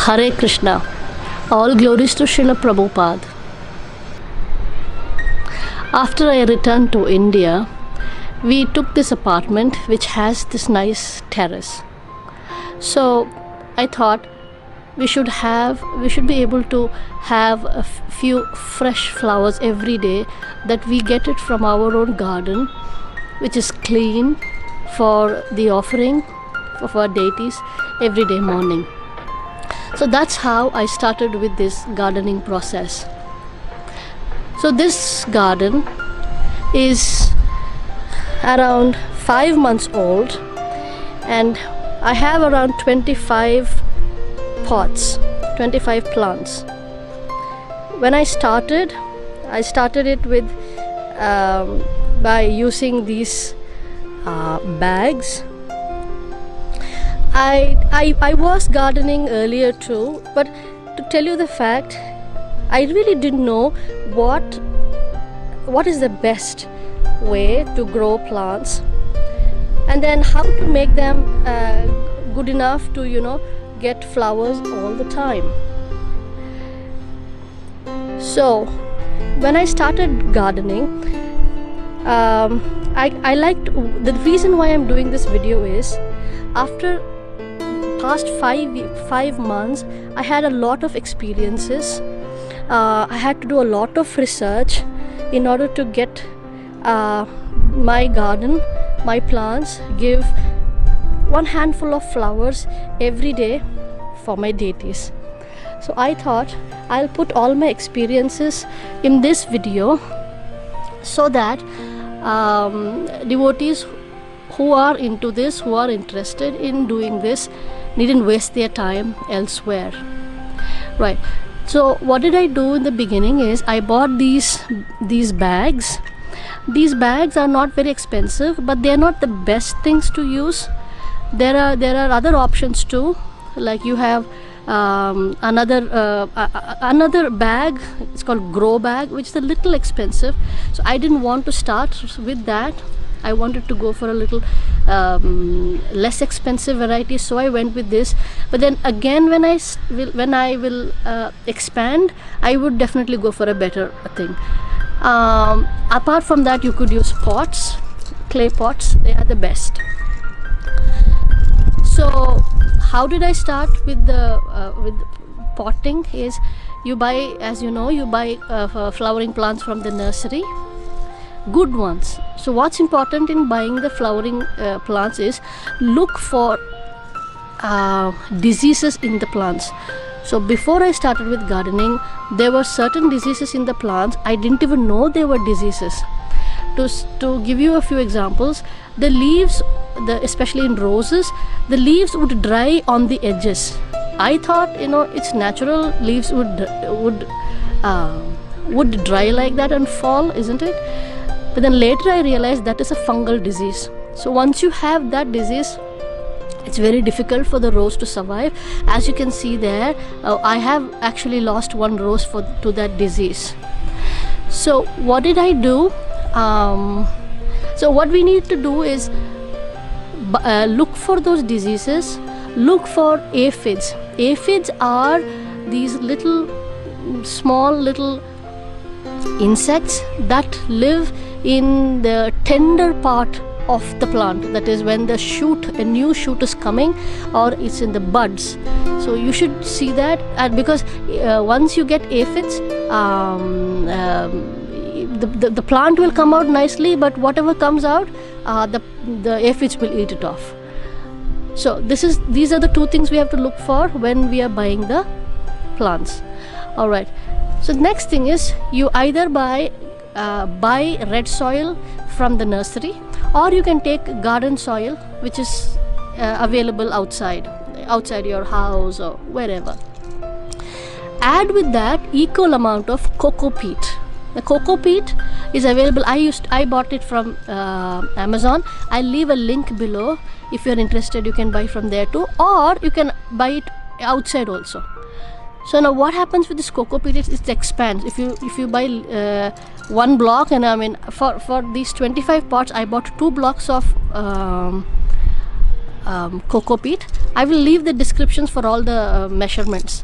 Hare Krishna. All glories to Srila Prabhupada. After I returned to India, we took this apartment which has this nice terrace. So I thought we should be able to have a few fresh flowers every day, that we get it from our own garden, which is clean, for the offering of our deities every day morning. So that's how I started with this gardening process. So this garden is around 5 months old, and I have around 25 pots, 25 plants. When I started it with by using these bags. I was gardening earlier too, but to tell you the fact, I really didn't know what is the best way to grow plants, and then how to make them good enough to get flowers all the time. So when I started gardening, I liked, the reason why I'm doing this video is, after past 5 months I had a lot of experiences. I had to do a lot of research in order to get my garden, my plants, give one handful of flowers every day for my deities. So I thought I'll put all my experiences in this video, so that devotees who are into this, who are interested in doing this, needn't waste their time elsewhere. Right. So what did I do in the beginning is, I bought these bags. These bags are not very expensive, but they are not the best things to use. There are other options too, like you have another bag, it's called grow bag, which is a little expensive. So I didn't want to start with that. I wanted to go for a little less expensive variety, so I went with this. But then again, when I will expand, I would definitely go for a better thing. Apart from that, you could use pots, clay pots. They are the best. So how did I start with the potting? Is you buy, as you know, flowering plants from the nursery, good ones. So what's important in buying the flowering plants is, look for diseases in the plants. So before I started with gardening, there were certain diseases in the plants. I didn't even know they were diseases. To give you a few examples, the leaves, especially in roses, the leaves would dry on the edges. I thought, it's natural, leaves would dry like that and fall, isn't it? But then later I realized that is a fungal disease. So once you have that disease, it's very difficult for the rose to survive. As you can see there, I have actually lost one rose to that disease. So what did I do? So what we need to do is look for those diseases, look for aphids. Aphids are these small little insects that live in the tender part of the plant, that is when a new shoot is coming, or it's in the buds. So you should see that, and because once you get aphids, the plant will come out nicely, but whatever comes out, the aphids will eat it off. So these are the two things we have to look for when we are buying the plants. All right. So the next thing is, you either buy red soil from the nursery, or you can take garden soil, which is available outside your house or wherever. Add with that equal amount of coco peat. The coco peat is available. I bought it from Amazon. I'll leave a link below. If you're interested, you can buy from there too, or you can buy it outside also. So now what happens with this coco peat is it expands. If you buy one block, and I mean for these 25 pots, I bought 2 blocks of coco peat. I will leave the descriptions for all the measurements.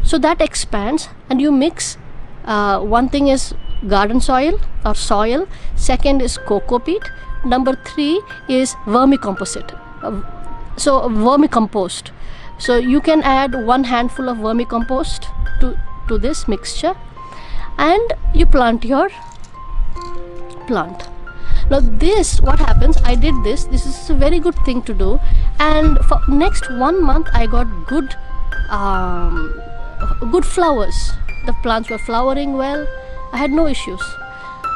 So that expands, and you mix. One thing is garden soil or soil, second is coco peat, number 3 is vermicomposite. So vermicompost. So you can add 1 handful of vermicompost to this mixture, and you plant your plant. Now this, what happens, I did this is a very good thing to do, and for next 1 month I got good flowers. The plants were flowering well, I had no issues.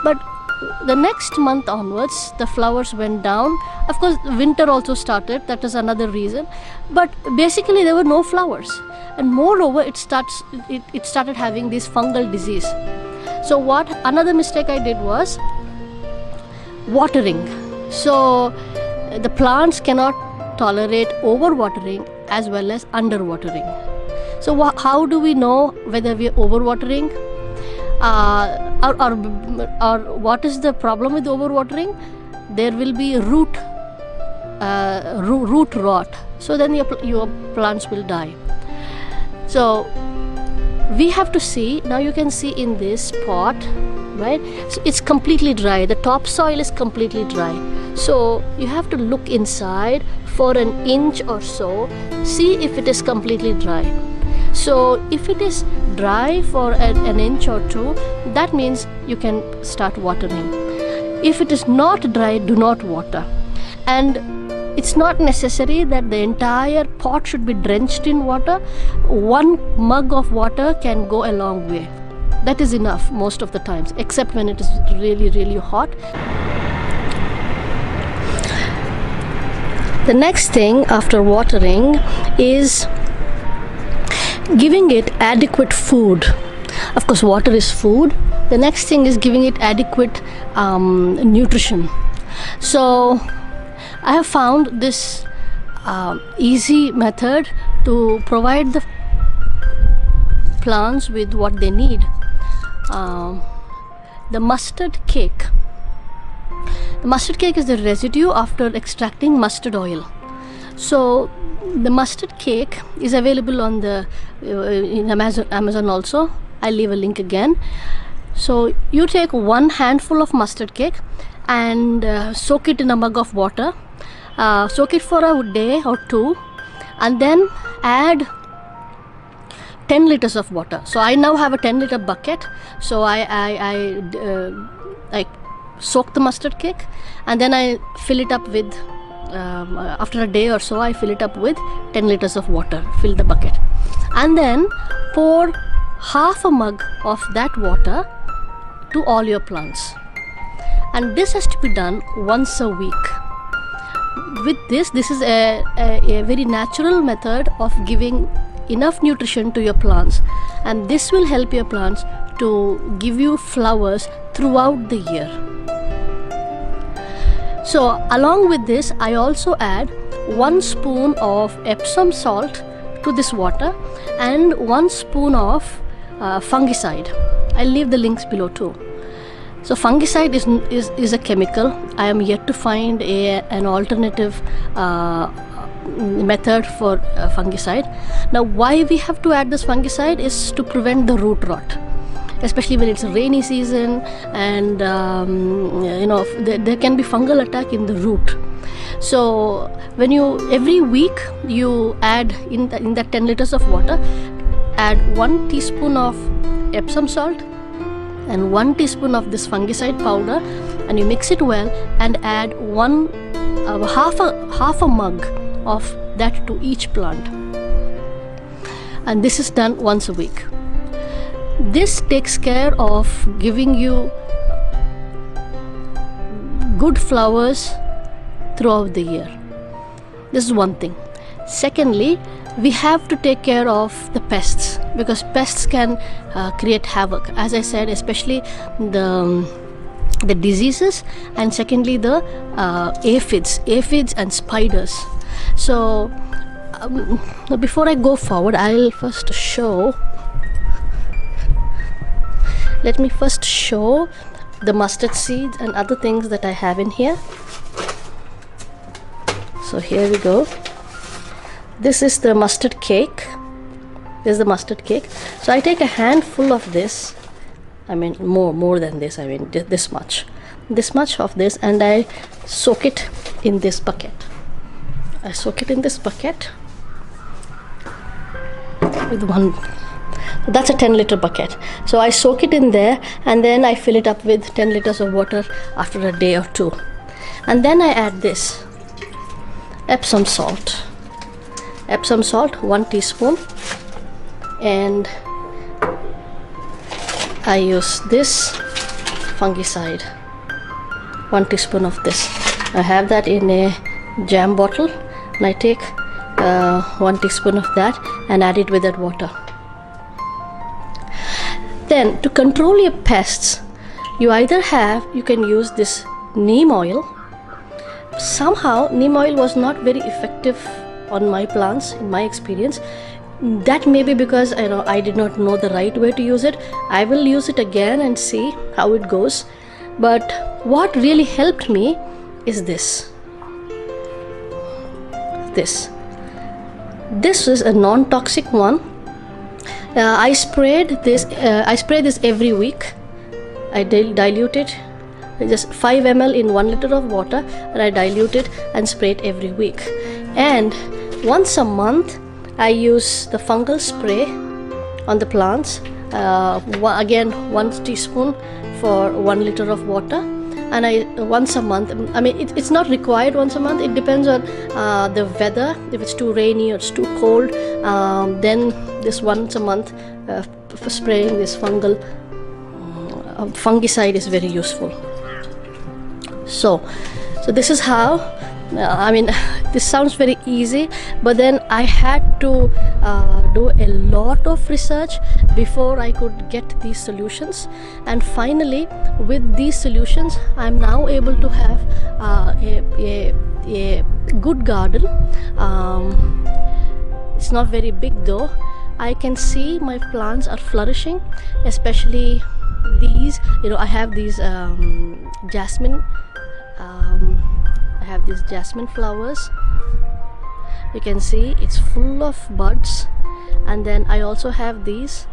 But the next month onwards the flowers went down. Of course winter also started, that is another reason, but basically there were no flowers, and moreover it started having this fungal disease. So another mistake I did was watering. So the plants cannot tolerate overwatering as well as underwatering. So how do we know whether we are overwatering or what is the problem with overwatering? There will be root rot, so then your plants will die. So we have to see, now you can see in this pot, right, so it's completely dry, the topsoil is completely dry. So you have to look inside for an inch or so, see if it is completely dry. So if it is dry for an inch or 2, that means you can start watering. If it is not dry, do not water. And it's not necessary that the entire pot should be drenched in water. 1 mug of water can go a long way. That is enough most of the times, except when it is really, really hot. The next thing after watering is giving it adequate food. Of course, water is food. The next thing is giving it adequate nutrition. So I have found this easy method to provide the plants with what they need. The mustard cake. The mustard cake is the residue after extracting mustard oil. So the mustard cake is available on the in Amazon also. I'll leave a link again. So you take 1 handful of mustard cake and soak it in a mug of water. Soak it for a day or 2, and then add 10 liters of water. So I now have a 10-liter bucket. So I soak the mustard cake, and then I fill it up with after a day or so I fill it up with 10 liters of water. Fill the bucket, and then pour half a mug of that water to all your plants, and this has to be done once a week. With this is a very natural method of giving enough nutrition to your plants, and this will help your plants to give you flowers throughout the year. So along with this, I also add 1 spoon of Epsom salt to this water and 1 spoon of fungicide. I'll leave the links below too. So fungicide is a chemical. I am yet to find an alternative method for fungicide. Now why we have to add this fungicide is to prevent the root rot, especially when it's a rainy season, and there can be fungal attack in the root. So when every week you add in that 10 liters of water, add 1 teaspoon of Epsom salt and 1 teaspoon of this fungicide powder, and you mix it well and add half a mug of that to each plant, and this is done once a week. This takes care of giving you good flowers throughout the year. This is one thing. Secondly, we have to take care of the pests, because pests can create havoc, as I said, especially the diseases, and secondly the aphids and spiders. So before I go forward, let me first show the mustard seeds and other things that I have in here. So here we go. this is the mustard cake. This is the mustard cake. So I take a handful of this. I mean more than this. I mean this much of this, and I soak it in this bucket. I soak it in this bucket with one. That's a 10-liter bucket. So I soak it in there, and then I fill it up with 10 liters of water after a day or two. And then I add this Epsom salt. Epsom salt, 1 teaspoon. And I use this fungicide, 1 teaspoon of this. I have that in a jam bottle, and I take 1 teaspoon of that and add it with that water. Then to control your pests, you can use this neem oil. Somehow neem oil was not very effective on my plants in my experience. That may be because I did not know the right way to use it. I will use it again and see how it goes. But what really helped me is this. This is a non-toxic one. I spray this every week. I dilute it, just 5 ml in 1 liter of water, and I dilute it and spray it every week. And once a month I use the fungal spray on the plants. Again, 1 teaspoon for 1 liter of water, and once a month. I mean, it's not required once a month. It depends on the weather. If it's too rainy or it's too cold, then this once a month for spraying this fungicide is very useful. So this is how. I mean, this sounds very easy, but then I had to do a lot of research before I could get these solutions. And finally, with these solutions, I'm now able to have a good garden. It's not very big though. I can see my plants are flourishing, especially these. I have these jasmine. I have these jasmine flowers. You can see it's full of buds. And then I also have these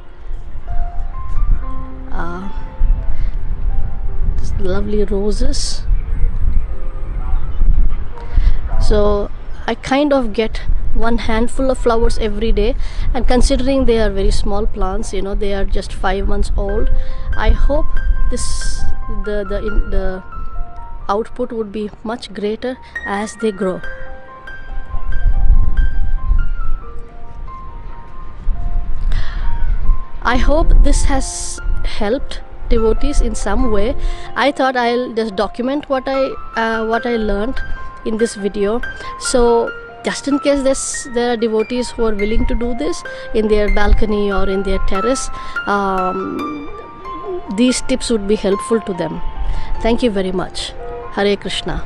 lovely roses. So I kind of get 1 handful of flowers every day, and considering they are very small plants, they are just 5 months old, I hope the output would be much greater as they grow. I hope this has helped devotees in some way. I thought I'll just document what I learned in this video. So just in case there are devotees who are willing to do this in their balcony or in their terrace, these tips would be helpful to them. Thank you very much. Hare Krishna.